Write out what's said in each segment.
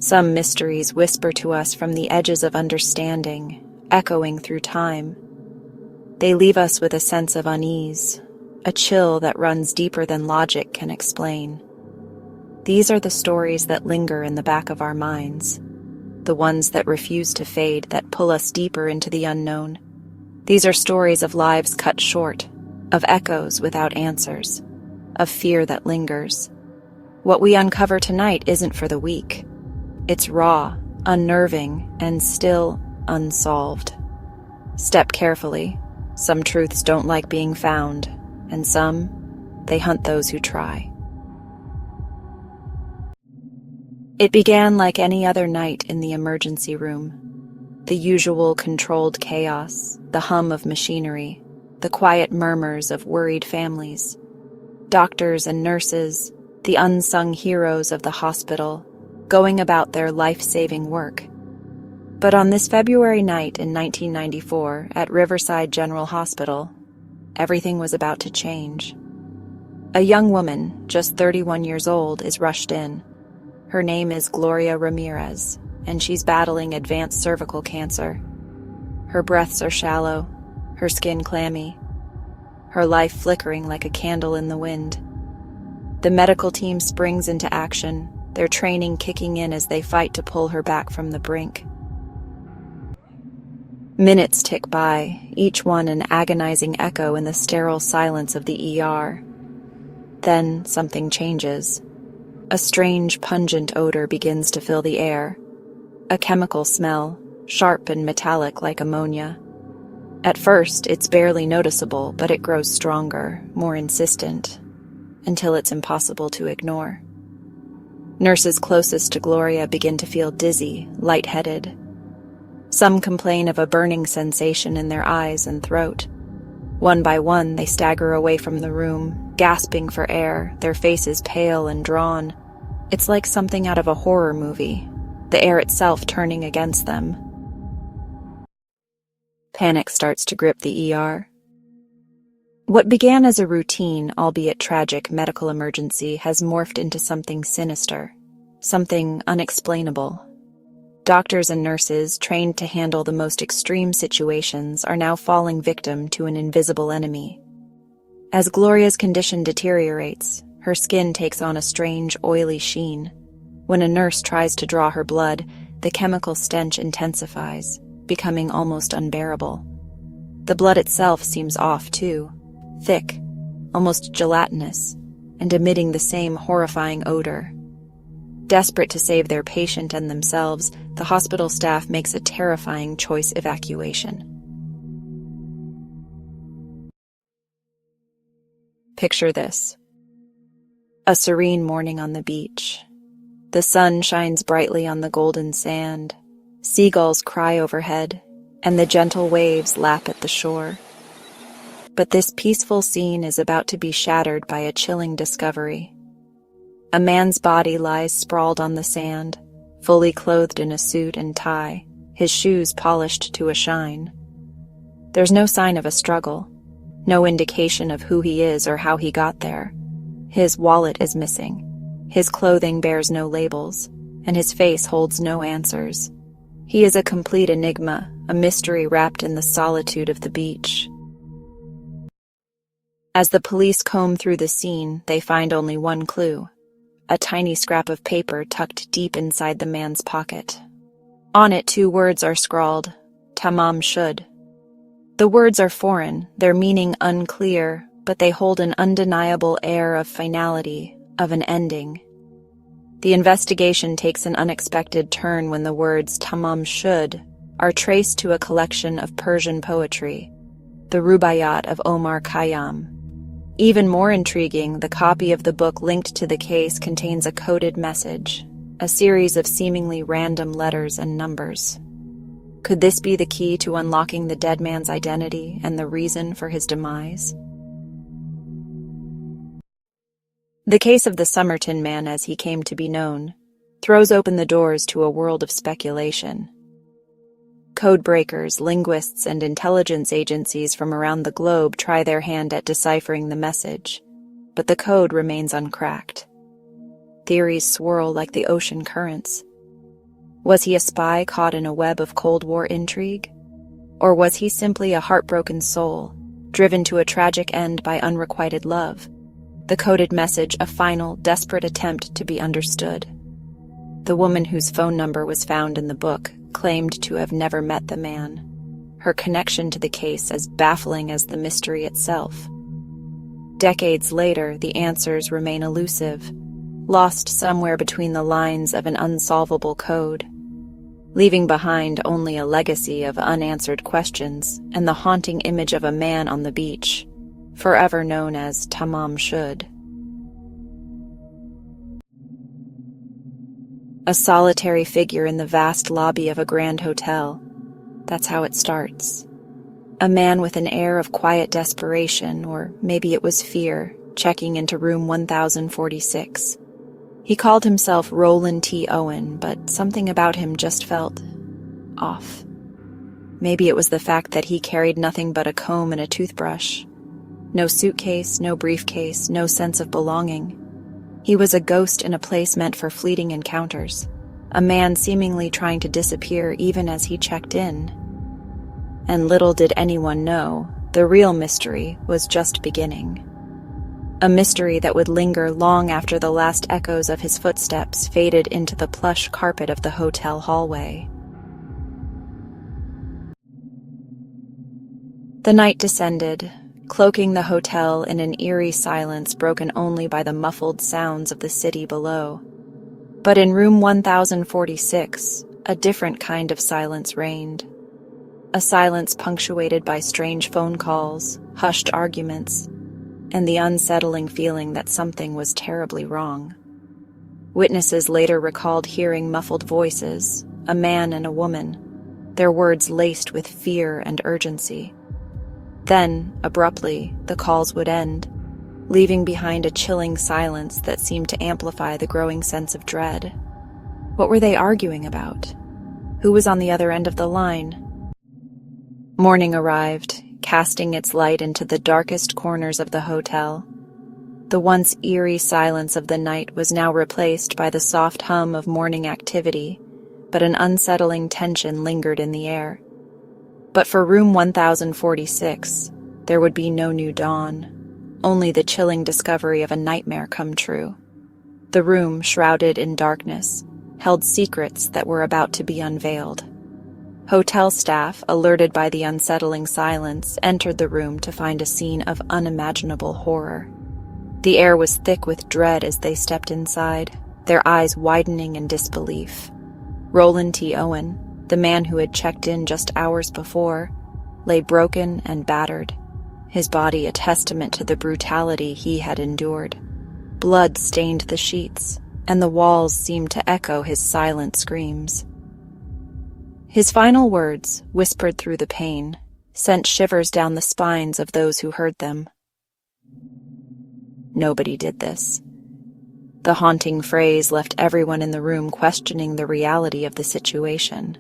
Some mysteries whisper to us from the edges of understanding, echoing through time. They leave us with a sense of unease, a chill that runs deeper than logic can explain. These are the stories that linger in the back of our minds, the ones that refuse to fade, that pull us deeper into the unknown. These are stories of lives cut short, of echoes without answers, of fear that lingers. What we uncover tonight isn't for the weak. It's raw, unnerving, and still unsolved. Step carefully. Some truths don't like being found, and some, they hunt those who try. It began like any other night in the emergency room. The usual controlled chaos, the hum of machinery, the quiet murmurs of worried families. Doctors and nurses, the unsung heroes of the hospital, going about their life-saving work. But on this February night in 1994 at Riverside General Hospital, everything was about to change. A young woman, just 31 years old, is rushed in. Her name is Gloria Ramirez, and she's battling advanced cervical cancer. Her breaths are shallow, her skin clammy, her life flickering like a candle in the wind. The medical team springs into action, their training kicking in as they fight to pull her back from the brink. Minutes tick by, each one an agonizing echo in the sterile silence of the ER. Then something changes. A strange, pungent odor begins to fill the air. A chemical smell, sharp and metallic like ammonia. At first, it's barely noticeable, but it grows stronger, more insistent, until it's impossible to ignore. Nurses closest to Gloria begin to feel dizzy, lightheaded. Some complain of a burning sensation in their eyes and throat. One by one, they stagger away from the room, gasping for air, their faces pale and drawn. It's like something out of a horror movie, the air itself turning against them. Panic starts to grip the ER. What began as a routine, albeit tragic, medical emergency has morphed into something sinister, something unexplainable. Doctors and nurses, trained to handle the most extreme situations, are now falling victim to an invisible enemy. As Gloria's condition deteriorates, her skin takes on a strange, oily sheen. When a nurse tries to draw her blood, the chemical stench intensifies, becoming almost unbearable. The blood itself seems off, too. Thick, almost gelatinous, and emitting the same horrifying odor. Desperate to save their patient and themselves, the hospital staff makes a terrifying choice evacuation. Picture this. A serene morning on the beach. The sun shines brightly on the golden sand. Seagulls cry overhead, and the gentle waves lap at the shore. But this peaceful scene is about to be shattered by a chilling discovery. A man's body lies sprawled on the sand, fully clothed in a suit and tie, his shoes polished to a shine. There's no sign of a struggle, no indication of who he is or how he got there. His wallet is missing, his clothing bears no labels, and his face holds no answers. He is a complete enigma, a mystery wrapped in the solitude of the beach. As the police comb through the scene, they find only one clue. A tiny scrap of paper tucked deep inside the man's pocket. On it, 2 words are scrawled, "Tamam shud." The words are foreign, their meaning unclear, but they hold an undeniable air of finality, of an ending. The investigation takes an unexpected turn when the words "Tamam shud" are traced to a collection of Persian poetry, the Rubaiyat of Omar Khayyam. Even more intriguing, the copy of the book linked to the case contains a coded message, a series of seemingly random letters and numbers. Could this be the key to unlocking the dead man's identity and the reason for his demise? The case of the Somerton man, as he came to be known, throws open the doors to a world of speculation. Code breakers, linguists, and intelligence agencies from around the globe try their hand at deciphering the message, but the code remains uncracked. Theories swirl like the ocean currents. Was he a spy caught in a web of Cold War intrigue? Or was he simply a heartbroken soul, driven to a tragic end by unrequited love? The coded message a final, desperate attempt to be understood. The woman whose phone number was found in the book claimed to have never met the man, her connection to the case as baffling as the mystery itself. Decades later, the answers remain elusive, lost somewhere between the lines of an unsolvable code, leaving behind only a legacy of unanswered questions and the haunting image of a man on the beach, forever known as Tamam Shud. A solitary figure in the vast lobby of a grand hotel. That's how it starts. A man with an air of quiet desperation, or maybe it was fear, checking into room 1046. He called himself Roland T. Owen, but something about him just felt off. Maybe it was the fact that he carried nothing but a comb and a toothbrush. No suitcase, no briefcase, no sense of belonging. He was a ghost in a place meant for fleeting encounters, a man seemingly trying to disappear even as he checked in. And little did anyone know, the real mystery was just beginning. A mystery that would linger long after the last echoes of his footsteps faded into the plush carpet of the hotel hallway. The night descended, cloaking the hotel in an eerie silence broken only by the muffled sounds of the city below. But in room 1046, a different kind of silence reigned. A silence punctuated by strange phone calls, hushed arguments, and the unsettling feeling that something was terribly wrong. Witnesses later recalled hearing muffled voices, a man and a woman, their words laced with fear and urgency. Then, abruptly, the calls would end, leaving behind a chilling silence that seemed to amplify the growing sense of dread. What were they arguing about? Who was on the other end of the line? Morning arrived, casting its light into the darkest corners of the hotel. The once eerie silence of the night was now replaced by the soft hum of morning activity, but an unsettling tension lingered in the air. But for room 1046, there would be no new dawn, only the chilling discovery of a nightmare come true. The room, shrouded in darkness, held secrets that were about to be unveiled. Hotel staff, alerted by the unsettling silence, entered the room to find a scene of unimaginable horror. The air was thick with dread as they stepped inside, their eyes widening in disbelief. Roland T. Owen, the man who had checked in just hours before, lay broken and battered, his body a testament to the brutality he had endured. Blood stained the sheets, and the walls seemed to echo his silent screams. His final words, whispered through the pain, sent shivers down the spines of those who heard them. Nobody did this. The haunting phrase left everyone in the room questioning the reality of the situation.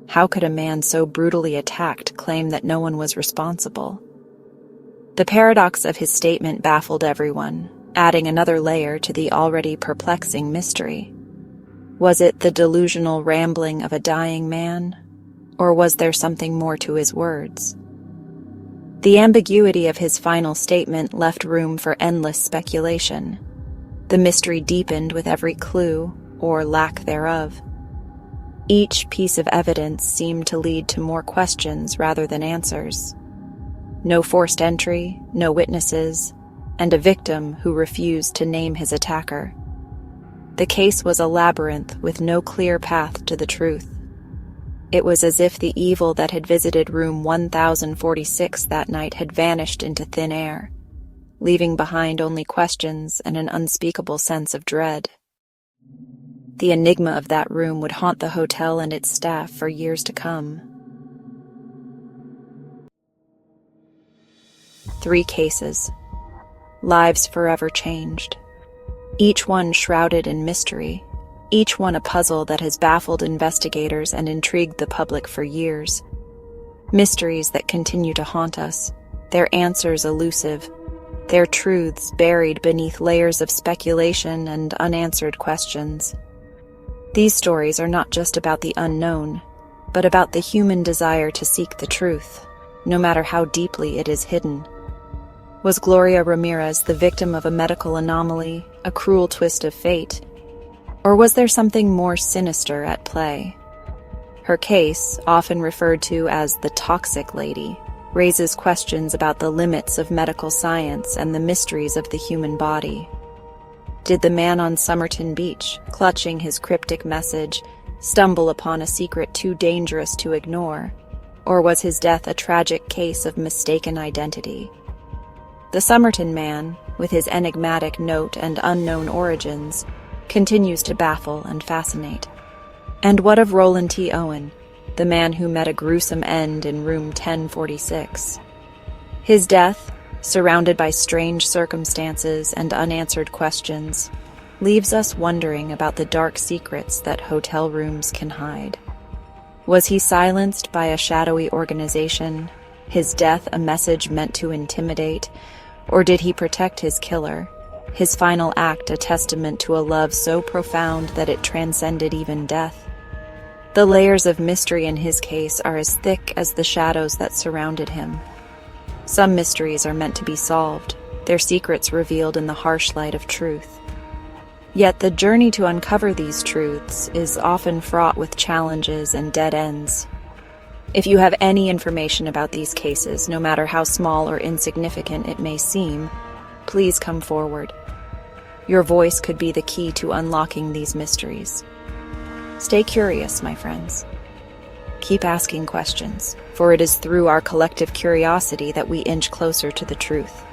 How could a man so brutally attacked claim that no one was responsible? The paradox of his statement baffled everyone, adding another layer to the already perplexing mystery. Was it the delusional rambling of a dying man, or was there something more to his words? The ambiguity of his final statement left room for endless speculation. The mystery deepened with every clue, or lack thereof. Each piece of evidence seemed to lead to more questions rather than answers. No forced entry, no witnesses, and a victim who refused to name his attacker. The case was a labyrinth with no clear path to the truth. It was as if the evil that had visited room 1046 that night had vanished into thin air, leaving behind only questions and an unspeakable sense of dread. The enigma of that room would haunt the hotel and its staff for years to come. 3 cases. Lives forever changed. Each one shrouded in mystery, each one a puzzle that has baffled investigators and intrigued the public for years. Mysteries that continue to haunt us, their answers elusive, their truths buried beneath layers of speculation and unanswered questions. These stories are not just about the unknown, but about the human desire to seek the truth, no matter how deeply it is hidden. Was Gloria Ramirez the victim of a medical anomaly, a cruel twist of fate? Or was there something more sinister at play? Her case, often referred to as the Toxic Lady, raises questions about the limits of medical science and the mysteries of the human body. Did the man on Somerton Beach, clutching his cryptic message, stumble upon a secret too dangerous to ignore? Or was his death a tragic case of mistaken identity? The Somerton man, with his enigmatic note and unknown origins, continues to baffle and fascinate. And what of Roland T. Owen, the man who met a gruesome end in room 1046? His death, surrounded by strange circumstances and unanswered questions, leaves us wondering about the dark secrets that hotel rooms can hide. Was he silenced by a shadowy organization, his death a message meant to intimidate, or did he protect his killer, his final act a testament to a love so profound that it transcended even death? The layers of mystery in his case are as thick as the shadows that surrounded him. Some mysteries are meant to be solved, their secrets revealed in the harsh light of truth. Yet the journey to uncover these truths is often fraught with challenges and dead ends. If you have any information about these cases, no matter how small or insignificant it may seem, please come forward. Your voice could be the key to unlocking these mysteries. Stay curious, my friends. Keep asking questions, for it is through our collective curiosity that we inch closer to the truth.